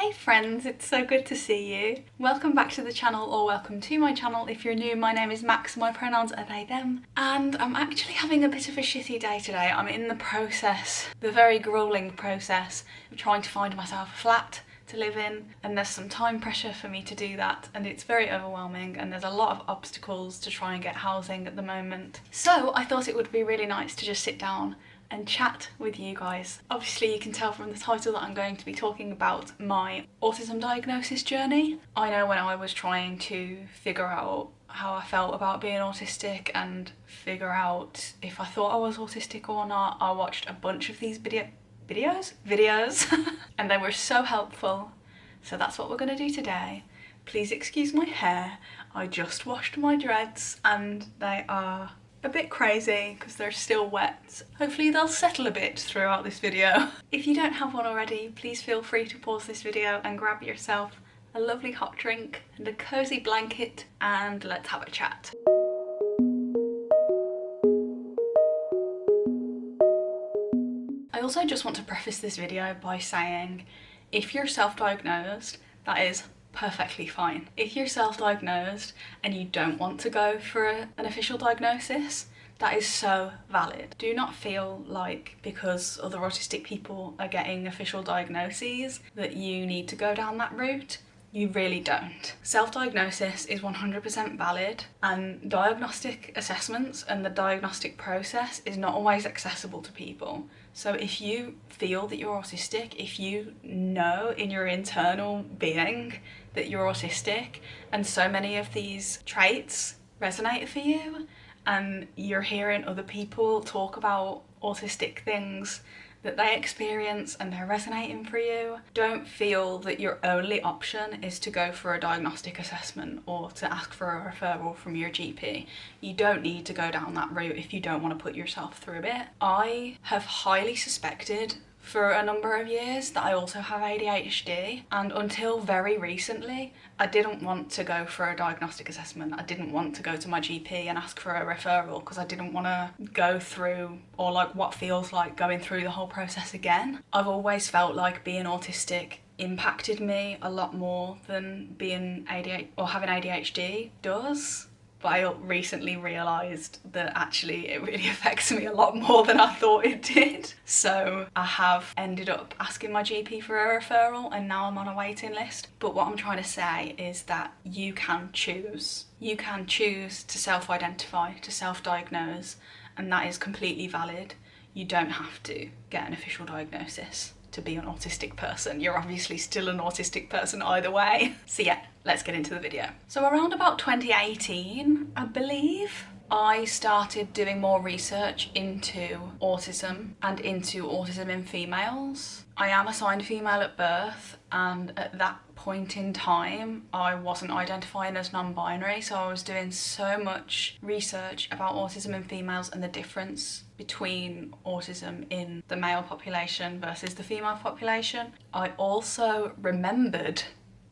Hey friends, it's so good to see you. Welcome back to the channel, or welcome to my channel. If you're new, my name is Max, my pronouns are they, them. And I'm actually having a bit of a shitty day today. I'm in the process, the very gruelling process of trying to find myself a flat to live in, and there's some time pressure for me to do that, and it's very overwhelming, and there's a lot of obstacles to try and get housing at the moment. So I thought it would be really nice to just sit down and chat with you guys. Obviously you can tell from the title that I'm going to be talking about my autism diagnosis journey. I know when I was trying to figure out how I felt about being autistic and figure out if I thought I was autistic or not, I watched a bunch of these videos and they were so helpful. So that's what we're going to do today. Please excuse my hair. I just washed my dreads and they are a bit crazy because they're still wet. Hopefully they'll settle a bit throughout this video. If you don't have one already, please feel free to pause this video and grab yourself a lovely hot drink and a cozy blanket and let's have a chat. I also just want to preface this video by saying if you're self-diagnosed, that is perfectly fine. If you're self-diagnosed and you don't want to go for an official diagnosis, that is so valid. Do not feel like because other autistic people are getting official diagnoses that you need to go down that route. You really don't. Self-diagnosis is 100% valid, and diagnostic assessments and the diagnostic process is not always accessible to people. So if you feel that you're autistic, if you know in your internal being that you're autistic and so many of these traits resonate for you, and you're hearing other people talk about autistic things that they experience and they're resonating for you, don't feel that your only option is to go for a diagnostic assessment or to ask for a referral from your GP. You don't need to go down that route if you don't want to put yourself through it. I have highly suspected for a number of years that I also have ADHD, and until very recently I didn't want to go for a diagnostic assessment. I didn't want to go to my GP and ask for a referral because I didn't want to go through, or like what feels like going through the whole process again. I've always felt like being autistic impacted me a lot more than being ADHD or having ADHD does. But I recently realised that actually it really affects me a lot more than I thought it did. So I have ended up asking my GP for a referral and now I'm on a waiting list. But what I'm trying to say is that you can choose. You can choose to self-identify, to self-diagnose, and that is completely valid. You don't have to get an official diagnosis to be an autistic person. You're obviously still an autistic person either way. So yeah, let's get into the video. So around about 2018, I believe, I started doing more research into autism and into autism in females. I am assigned female at birth, and at that point in time I wasn't identifying as non-binary, so I was doing so much research about autism in females and the difference between autism in the male population versus the female population. I also remembered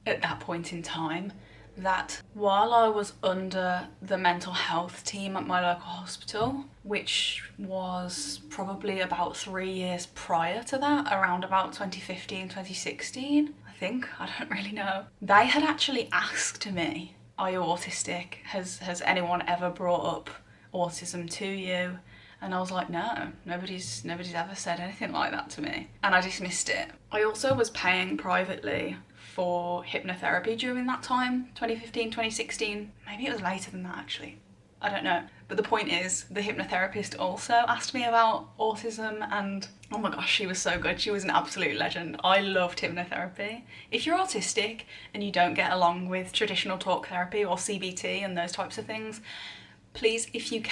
at that point in time that while I was under the mental health team at my local hospital, which was probably about 3 years prior to that, around about 2015, 2016, I think, I don't really know, they had actually asked me, are you autistic? Has anyone ever brought up autism to you? And I was like, no, nobody's ever said anything like that to me. And I dismissed it. I also was paying privately for hypnotherapy during that time, 2015, 2016. Maybe it was later than that actually. I don't know. But the point is, the hypnotherapist also asked me about autism, and oh my gosh, she was so good. She was an absolute legend. I loved hypnotherapy. If you're autistic and you don't get along with traditional talk therapy or CBT and those types of things, please, if you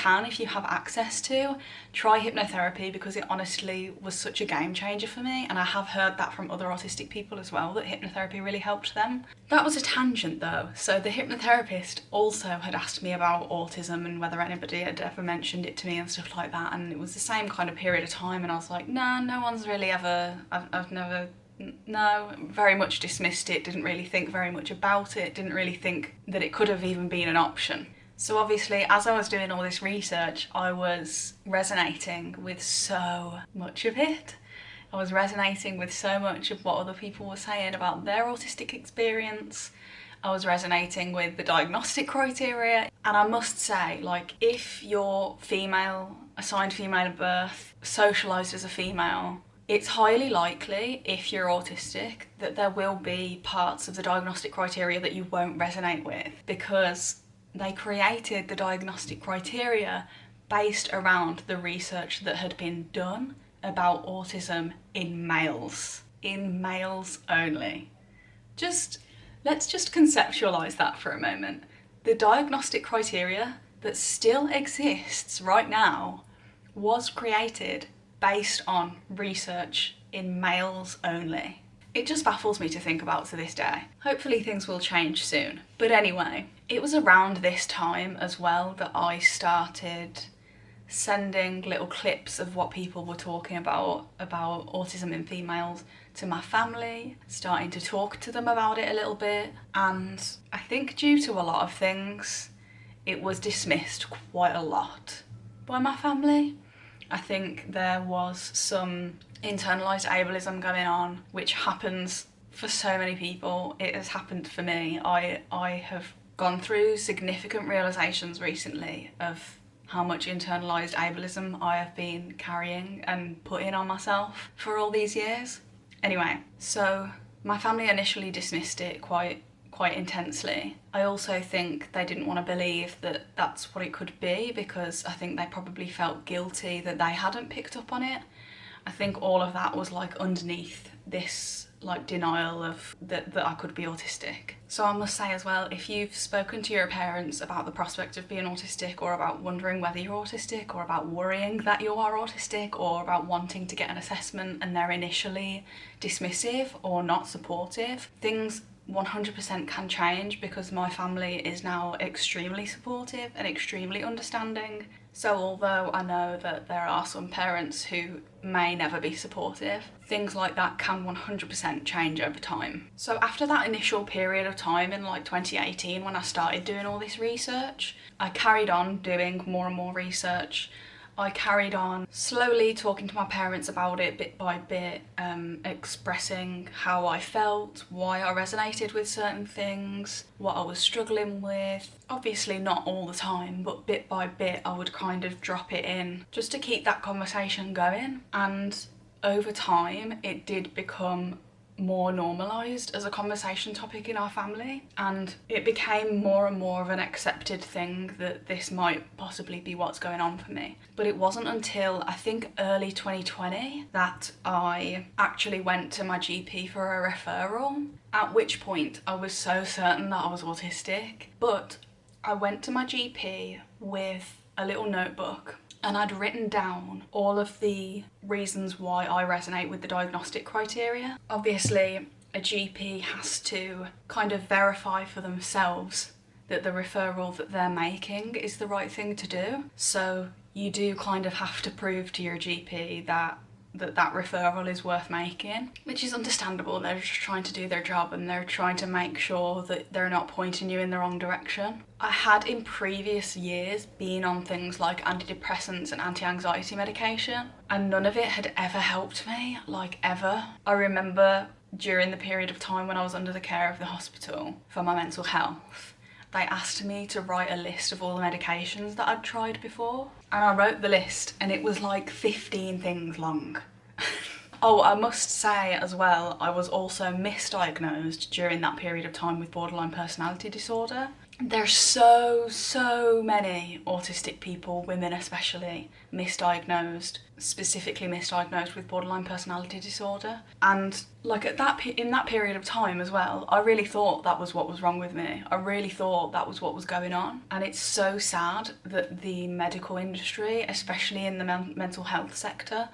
have access to, try hypnotherapy, because it honestly was such a game changer for me, and I have heard that from other autistic people as well, that hypnotherapy really helped them. That was a tangent though. So the hypnotherapist also had asked me about autism and whether anybody had ever mentioned it to me and stuff like that, and it was the same kind of period of time, and I was like, nah, no one's really ever, I've never, no, very much dismissed it, didn't really think very much about it, didn't really think that it could have even been an option. So obviously, as I was doing all this research, I was resonating with so much of it. I was resonating with so much of what other people were saying about their autistic experience. I was resonating with the diagnostic criteria. And I must say, like, if you're female, assigned female at birth, socialised as a female, it's highly likely, if you're autistic, that there will be parts of the diagnostic criteria that you won't resonate with, because they created the diagnostic criteria based around the research that had been done about autism in males only. Let's just conceptualise that for a moment. The diagnostic criteria that still exists right now was created based on research in males only. It just baffles me to think about to this day. Hopefully things will change soon. But anyway, it was around this time as well that I started sending little clips of what people were talking about autism in females to my family, starting to talk to them about it a little bit. And I think due to a lot of things, it was dismissed quite a lot by my family. I think there was some internalised ableism going on, which happens for so many people. It has happened for me. I have gone through significant realisations recently of how much internalised ableism I have been carrying and putting on myself for all these years. Anyway, so my family initially dismissed it quite intensely. I also think they didn't want to believe that that's what it could be, because I think they probably felt guilty that they hadn't picked up on it. I think all of that was like underneath this like denial of that I could be autistic. So I must say as well, if you've spoken to your parents about the prospect of being autistic, or about wondering whether you're autistic, or about worrying that you are autistic, or about wanting to get an assessment and they're initially dismissive or not supportive, things 100% can change, because my family is now extremely supportive and extremely understanding. So although I know that there are some parents who may never be supportive, things like that can 100% change over time. So after that initial period of time in like 2018, when I started doing all this research, I carried on doing more and more research. I carried on slowly talking to my parents about it bit by bit, expressing how I felt, why I resonated with certain things, what I was struggling with. Obviously not all the time, but bit by bit I would kind of drop it in just to keep that conversation going. And over time it did become more normalised as a conversation topic in our family, and it became more and more of an accepted thing that this might possibly be what's going on for me. But it wasn't until I think early 2020 that I actually went to my GP for a referral, at which point I was so certain that I was autistic. But I went to my GP with a little notebook, and I'd written down all of the reasons why I resonate with the diagnostic criteria. Obviously, a GP has to kind of verify for themselves that the referral that they're making is the right thing to do. So you do kind of have to prove to your GP that referral is worth making, which is understandable. They're just trying to do their job, and they're trying to make sure that they're not pointing you in the wrong direction. I had in previous years been on things like antidepressants and anti-anxiety medication, and none of it had ever helped me, like ever. I remember during the period of time when I was under the care of the hospital for my mental health, they asked me to write a list of all the medications that I'd tried before. And I wrote the list, and it was like 15 things long. Oh, I must say as well, I was also misdiagnosed during that period of time with borderline personality disorder. There's so many autistic people, women especially, specifically misdiagnosed with borderline personality disorder. And like in that period of time as well, I really thought that was what was wrong with me. I really thought that was what was going on. And it's so sad that the medical industry, especially in the mental health sector,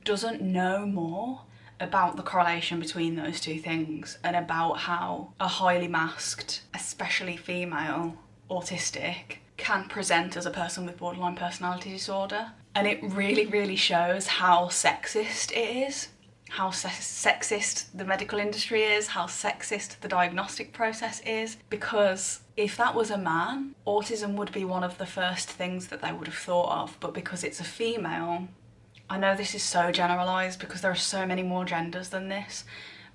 doesn't know more about the correlation between those two things, and about how a highly masked, especially female, autistic can present as a person with borderline personality disorder. And it really shows how sexist it is, how sexist the medical industry is, how sexist the diagnostic process is. Because if that was a man, autism would be one of the first things that they would have thought of, but because it's a female, I know this is so generalised because there are so many more genders than this,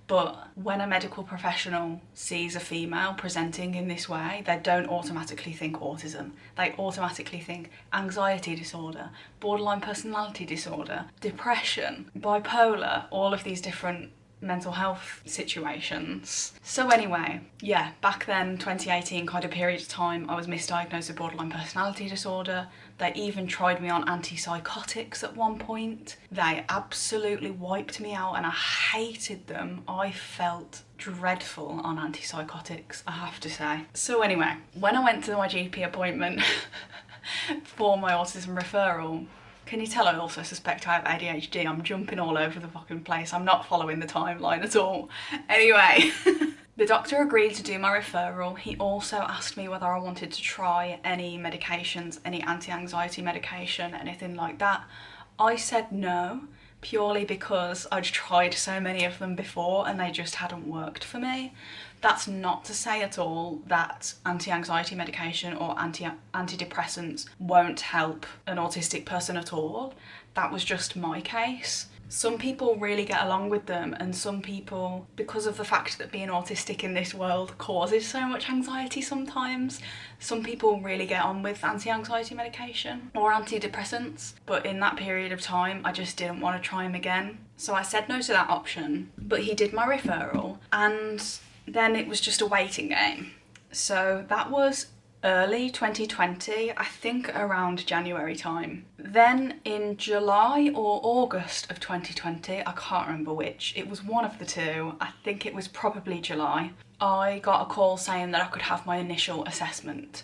but when a medical professional sees a female presenting in this way, they don't automatically think autism. They automatically think anxiety disorder, borderline personality disorder, depression, bipolar, all of these different mental health situations. So anyway, yeah, back then, 2018 kind of period of time, I was misdiagnosed with borderline personality disorder. They even tried me on antipsychotics at one point. They absolutely wiped me out and I hated them. I felt dreadful on antipsychotics, I have to say. So anyway, when I went to my GP appointment for my autism referral, can you tell I also suspect I have ADHD? I'm jumping all over the fucking place. I'm not following the timeline at all. Anyway, the doctor agreed to do my referral. He also asked me whether I wanted to try any medications, any anti-anxiety medication, anything like that. I said no, purely because I'd tried so many of them before and they just hadn't worked for me. That's not to say at all that anti-anxiety medication or antidepressants won't help an autistic person at all. That was just my case. Some people really get along with them, and some people, because of the fact that being autistic in this world causes so much anxiety sometimes, some people really get on with anti-anxiety medication or antidepressants. But in that period of time, I just didn't want to try them again. So I said no to that option, but he did my referral and then it was just a waiting game. So that was early 2020, I think around January time. Then in July or August of 2020, I can't remember which, it was one of the two, I think it was probably July, I got a call saying that I could have my initial assessment.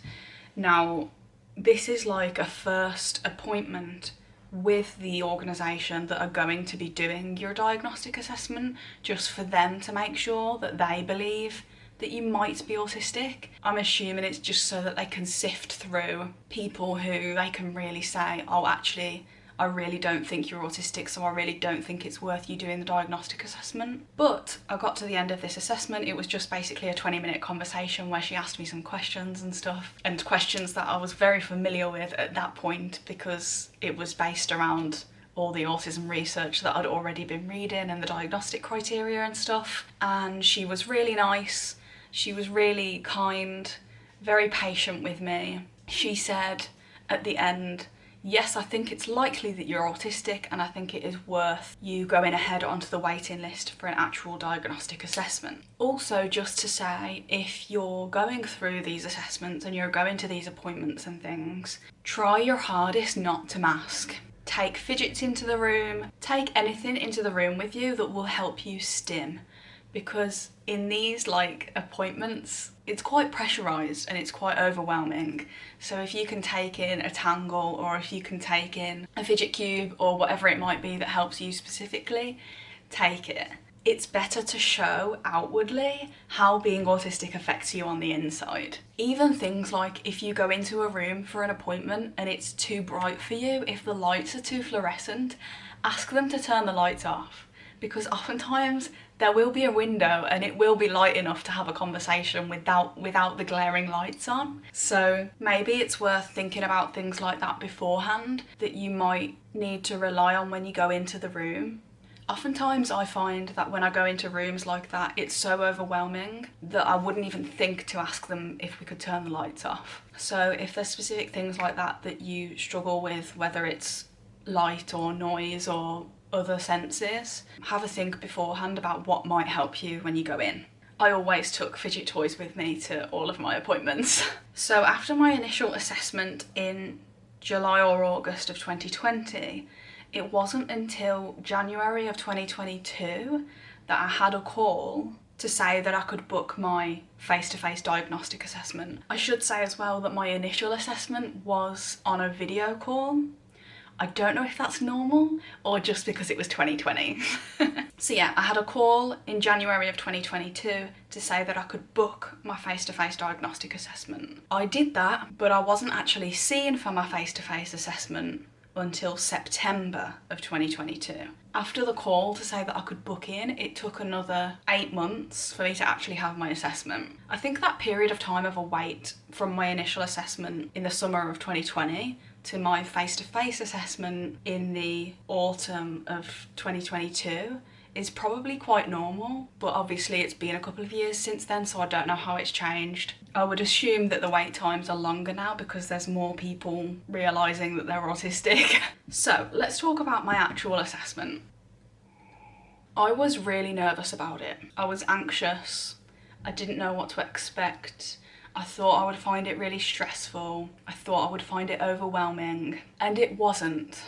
Now, this is like a first appointment with the organisation that are going to be doing your diagnostic assessment, just for them to make sure that they believe that you might be autistic. I'm assuming it's just so that they can sift through people who they can really say, oh, actually, I really don't think you're autistic, so I really don't think it's worth you doing the diagnostic assessment. But I got to the end of this assessment. It was just basically a 20-minute conversation where she asked me some questions and stuff, and questions that I was very familiar with at that point because it was based around all the autism research that I'd already been reading and the diagnostic criteria and stuff. And she was really nice. She was really kind, very patient with me. She said at the end, yes, I think it's likely that you're autistic and I think it is worth you going ahead onto the waiting list for an actual diagnostic assessment. Also, just to say, if you're going through these assessments and you're going to these appointments and things, try your hardest not to mask. Take fidgets into the room, take anything into the room with you that will help you stim. Because in these appointments, it's quite pressurised and it's quite overwhelming. So if you can take in a tangle, or if you can take in a fidget cube or whatever it might be that helps you specifically, take it. It's better to show outwardly how being autistic affects you on the inside. Even things like if you go into a room for an appointment and it's too bright for you, if the lights are too fluorescent, ask them to turn the lights off. Because oftentimes there will be a window and it will be light enough to have a conversation without the glaring lights on. So maybe it's worth thinking about things like that beforehand, that you might need to rely on when you go into the room. Oftentimes I find that when I go into rooms like that, it's so overwhelming that I wouldn't even think to ask them if we could turn the lights off. So if there's specific things like that that you struggle with, whether it's light or noise or other senses, have a think beforehand about what might help you when you go in. I always took fidget toys with me to all of my appointments. So after my initial assessment in July or August of 2020, it wasn't until January of 2022 that I had a call to say that I could book my face-to-face diagnostic assessment. I should say as well that my initial assessment was on a video call. I don't know if that's normal or just because it was 2020. So yeah, I had a call in January of 2022 to say that I could book my face-to-face diagnostic assessment. I did that, but I wasn't actually seen for my face-to-face assessment until September of 2022. After the call to say that I could book in, it took another 8 months for me to actually have my assessment. I think that period of time of a wait from my initial assessment in the summer of 2020 to my face-to-face assessment in the autumn of 2022 is probably quite normal, but obviously it's been a couple of years since then, so I don't know how it's changed. I would assume that the wait times are longer now because there's more people realising that they're autistic. So let's talk about my actual assessment. I was really nervous about it. I was anxious. I didn't know what to expect. I thought I would find it really stressful. I thought I would find it overwhelming, and it wasn't.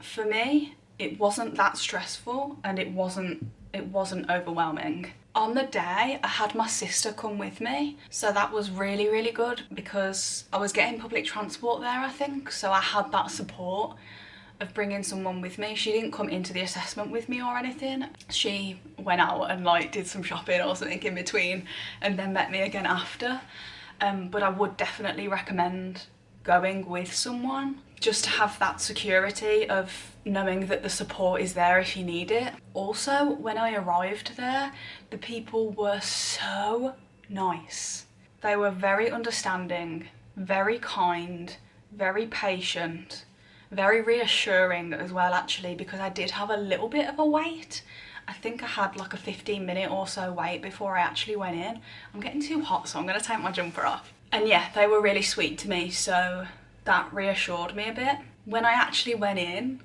For me, it wasn't that stressful, and it wasn't overwhelming. On the day, I had my sister come with me, so that was really, really good because I was getting public transport there, I think, so I had that support of bringing someone with me. She didn't come into the assessment with me or anything. She went out and like did some shopping or something in between and then met me again after. But I would definitely recommend going with someone just to have that security of knowing that the support is there if you need it. Also, when I arrived there, the people were so nice. They were very understanding, very kind, very patient, very reassuring as well actually, because I did have a little bit of a wait. I think I had like a 15-minute or so wait before I actually went in. I'm getting too hot, so I'm gonna take my jumper off. And yeah, they were really sweet to me, so that reassured me a bit. When I actually went in,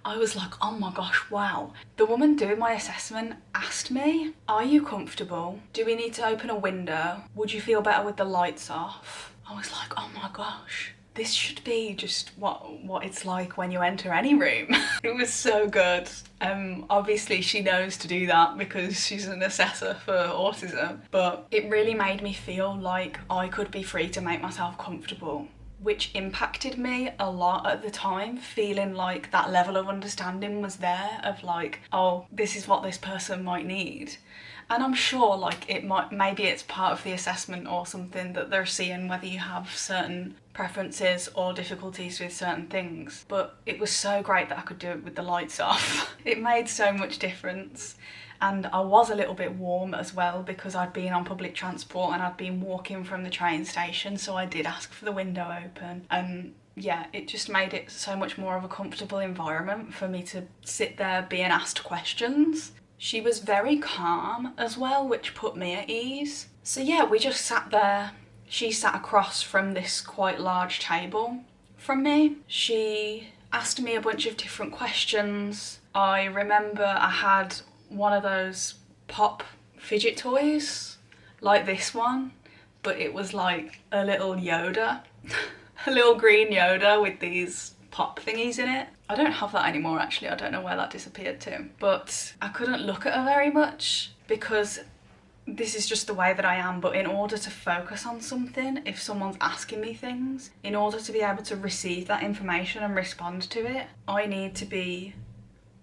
I was like, oh my gosh, wow. The woman doing my assessment asked me, are you comfortable? Do we need to open a window? Would you feel better with the lights off? I was like, oh my gosh. This should be just what it's like when you enter any room. It was so good. Obviously she knows to do that because she's an assessor for autism, but it really made me feel like I could be free to make myself comfortable, which impacted me a lot at the time, feeling like that level of understanding was there of like, oh, this is what this person might need. And I'm sure like maybe it's part of the assessment or something that they're seeing whether you have certain preferences or difficulties with certain things. But it was so great that I could do it with the lights off. It made so much difference. And I was a little bit warm as well because I'd been on public transport and I'd been walking from the train station, so I did ask for the window open. And yeah, it just made it so much more of a comfortable environment for me to sit there being asked questions. She was very calm as well, which put me at ease. So yeah, we just sat there. She sat across from this quite large table from me. She asked me a bunch of different questions. I remember I had one of those pop fidget toys, like this one, but it was like a little Yoda, a little green Yoda with these pop thingies in it. I don't have that anymore actually, I don't know where that disappeared to, but I couldn't look at her very much because this is just the way that I am. But in order to focus on something, if someone's asking me things, in order to be able to receive that information and respond to it, I need to be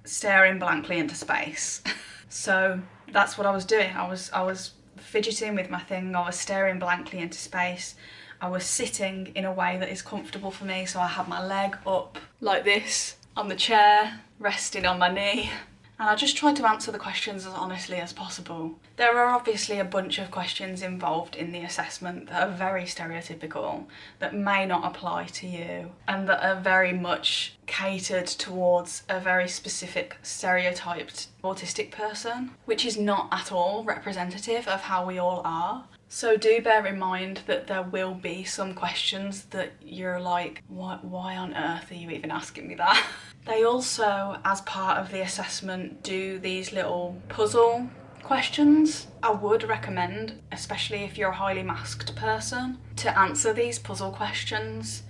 staring blankly into space. So that's what I was doing. I was fidgeting with my thing, I was staring blankly into space. I was sitting in a way that is comfortable for me, so I had my leg up like this on the chair, resting on my knee. And I just tried to answer the questions as honestly as possible. There are obviously a bunch of questions involved in the assessment that are very stereotypical, that may not apply to you, and that are very much catered towards a very specific stereotyped autistic person, which is not at all representative of how we all are. So do bear in mind that there will be some questions that you're like, why on earth are you even asking me that? They also, as part of the assessment, do these little puzzle questions. I would recommend, especially if you're a highly masked person, to answer these puzzle questions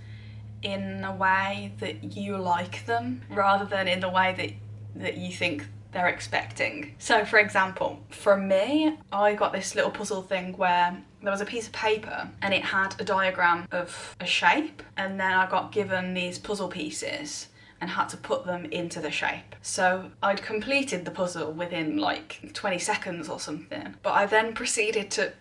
in a way that you like them, rather than in the way that you think they're expecting. So for example, for me, I got this little puzzle thing where there was a piece of paper and it had a diagram of a shape, and then I got given these puzzle pieces and had to put them into the shape. So I'd completed the puzzle within like 20 seconds or something, but I then proceeded to,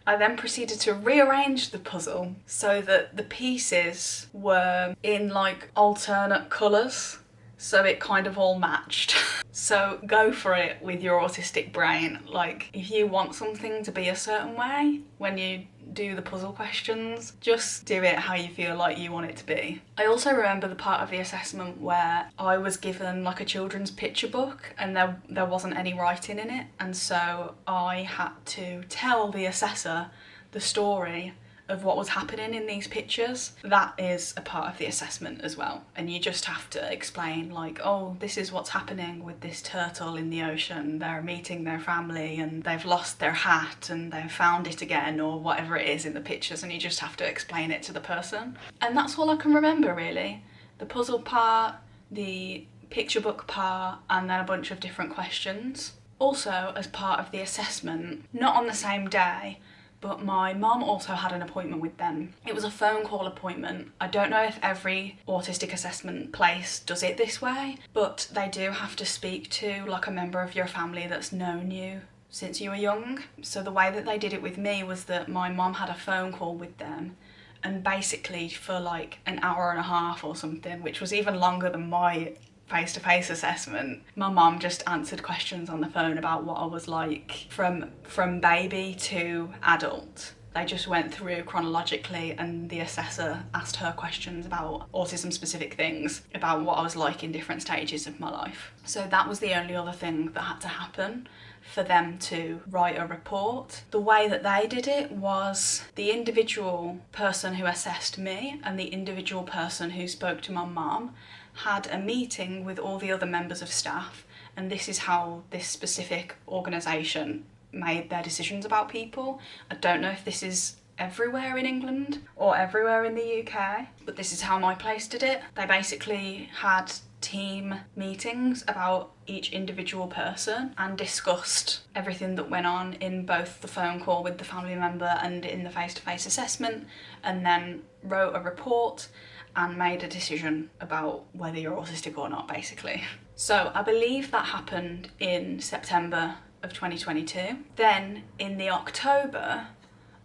I then proceeded to rearrange the puzzle so that the pieces were in like alternate colours. so it kind of all matched. So go for it with your autistic brain. Like, if you want something to be a certain way when you do the puzzle questions, just do it how you feel like you want it to be. I also remember the part of the assessment where I was given like a children's picture book and there wasn't any writing in it, and so I had to tell the assessor the story of what was happening in these pictures. That is a part of the assessment as well, and you just have to explain like, oh, this is what's happening with this turtle in the ocean, they're meeting their family and they've lost their hat and they've found it again, or whatever it is in the pictures, and you just have to explain it to the person. And that's all I can remember really. The puzzle part, the picture book part, and then a bunch of different questions. Also, as part of the assessment, not on the same day, but my mum also had an appointment with them. It was a phone call appointment. I don't know if every autistic assessment place does it this way, but they do have to speak to like a member of your family that's known you since you were young. So the way that they did it with me was that my mum had a phone call with them, and basically for like an hour and a half or something, which was even longer than my face-to-face assessment, my mum just answered questions on the phone about what I was like from baby to adult. They just went through chronologically, and the assessor asked her questions about autism specific things, about what I was like in different stages of my life. So that was the only other thing that had to happen for them to write a report. The way that they did it was the individual person who assessed me and the individual person who spoke to my mum had a meeting with all the other members of staff, and this is how this specific organisation made their decisions about people. I don't know if this is everywhere in England or everywhere in the UK, but this is how my place did it. They basically had team meetings about each individual person and discussed everything that went on in both the phone call with the family member and in the face-to-face assessment, and then wrote a report and made a decision about whether you're autistic or not, basically. So I believe that happened in September of 2022. Then in the October,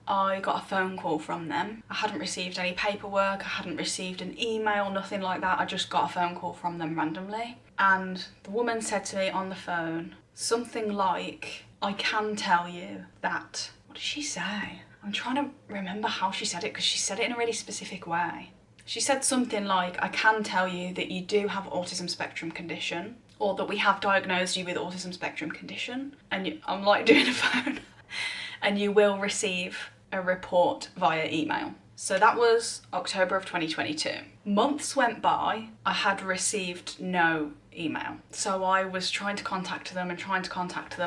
I got a phone call from them. I hadn't received any paperwork, I hadn't received an email, nothing like that. I just got a phone call from them randomly. And the woman said to me on the phone something like, I can tell you that, what did she say? I'm trying to remember how she said it, because she said it in a really specific way. She said something like, I can tell you that you do have autism spectrum condition, or that we have diagnosed you with autism spectrum condition, and I'm like doing a phone, and you will receive a report via email. So that was October of 2022. Months went by, I had received no email. So I was trying to contact them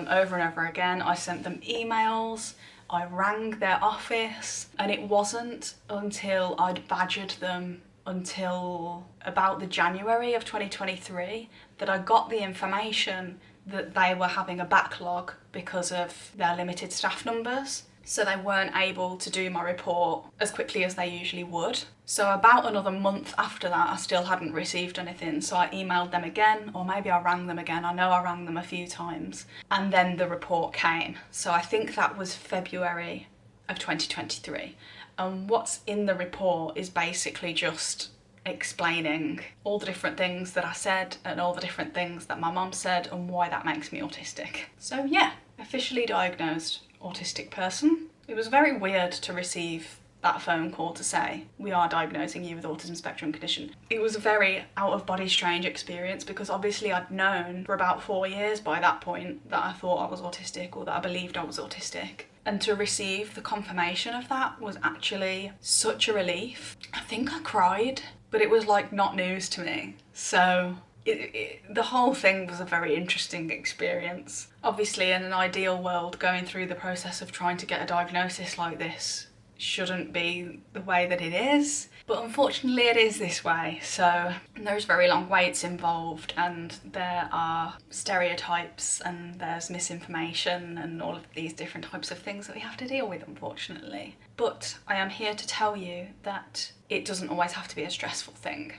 over and over again. I sent them emails, I rang their office, and it wasn't until I'd badgered them until about the January of 2023 that I got the information that they were having a backlog because of their limited staff numbers. So they weren't able to do my report as quickly as they usually would. So about another month after that, I still hadn't received anything. So I emailed them again, or maybe I rang them again. I know I rang them a few times. And then the report came. So I think that was February of 2023. And what's in the report is basically just explaining all the different things that I said and all the different things that my mum said and why that makes me autistic. So yeah, officially diagnosed autistic person. It was very weird to receive that phone call to say, we are diagnosing you with autism spectrum condition. It was a very out of body strange experience, because obviously I'd known for about 4 years by that point that I thought I was autistic, or that I believed I was autistic. And to receive the confirmation of that was actually such a relief. I think I cried, but it was like not news to me. So the whole thing was a very interesting experience. Obviously, in an ideal world, going through the process of trying to get a diagnosis like this shouldn't be the way that it is, but unfortunately it is this way. So there's very long waits involved, and there are stereotypes, and there's misinformation, and all of these different types of things that we have to deal with, unfortunately. But I am here to tell you that it doesn't always have to be a stressful thing.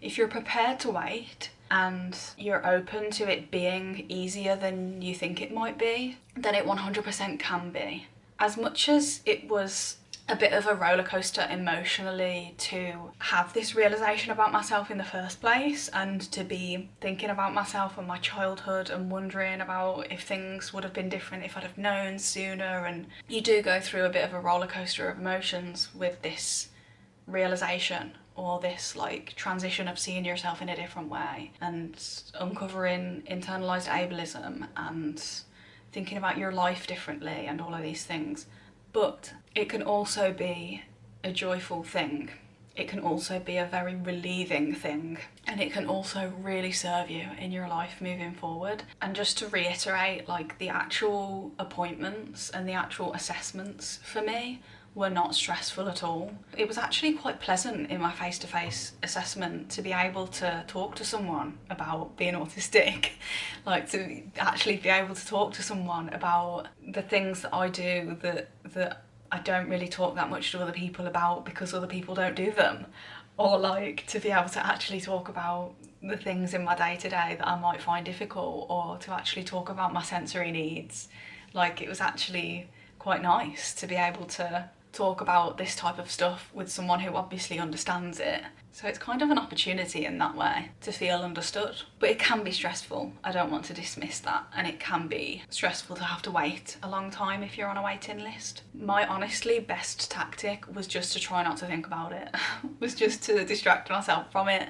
If you're prepared to wait and you're open to it being easier than you think it might be, then it 100% can be. As much as it was a bit of a roller coaster emotionally to have this realization about myself in the first place, and to be thinking about myself and my childhood and wondering about if things would have been different if I'd have known sooner. And you do go through a bit of a roller coaster of emotions with this realization, or this like transition of seeing yourself in a different way and uncovering internalized ableism and thinking about your life differently and all of these things. But it can also be a joyful thing. It can also be a very relieving thing, and it can also really serve you in your life moving forward. And just to reiterate, like, the actual appointments and the actual assessments for me were not stressful at all. It was actually quite pleasant in my face-to-face assessment to be able to talk to someone about being autistic, like to actually be able to talk to someone about the things that I do that I don't really talk that much to other people about because other people don't do them, or like to be able to actually talk about the things in my day-to-day that I might find difficult, or to actually talk about my sensory needs. Like, it was actually quite nice to be able to talk about this type of stuff with someone who obviously understands it. So it's kind of an opportunity in that way to feel understood. But it can be stressful, I don't want to dismiss that, and it can be stressful to have to wait a long time if you're on a waiting list. My honestly best tactic was just to try not to think about it, was just to distract myself from it,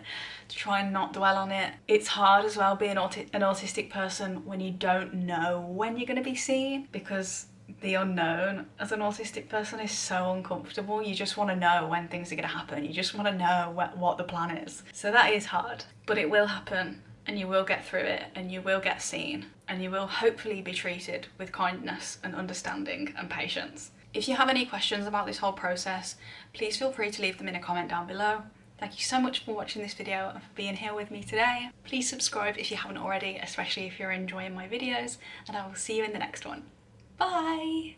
to try and not dwell on it. It's hard as well being an autistic person when you don't know when you're going to be seen, because the unknown as an autistic person is so uncomfortable. You just want to know when things are going to happen. You just want to know what the plan is. So that is hard, but it will happen, and you will get through it, and you will get seen, and you will hopefully be treated with kindness and understanding and patience. If you have any questions about this whole process, please feel free to leave them in a comment down below. Thank you so much for watching this video and for being here with me today. Please subscribe if you haven't already, especially if you're enjoying my videos, and I will see you in the next one. Bye!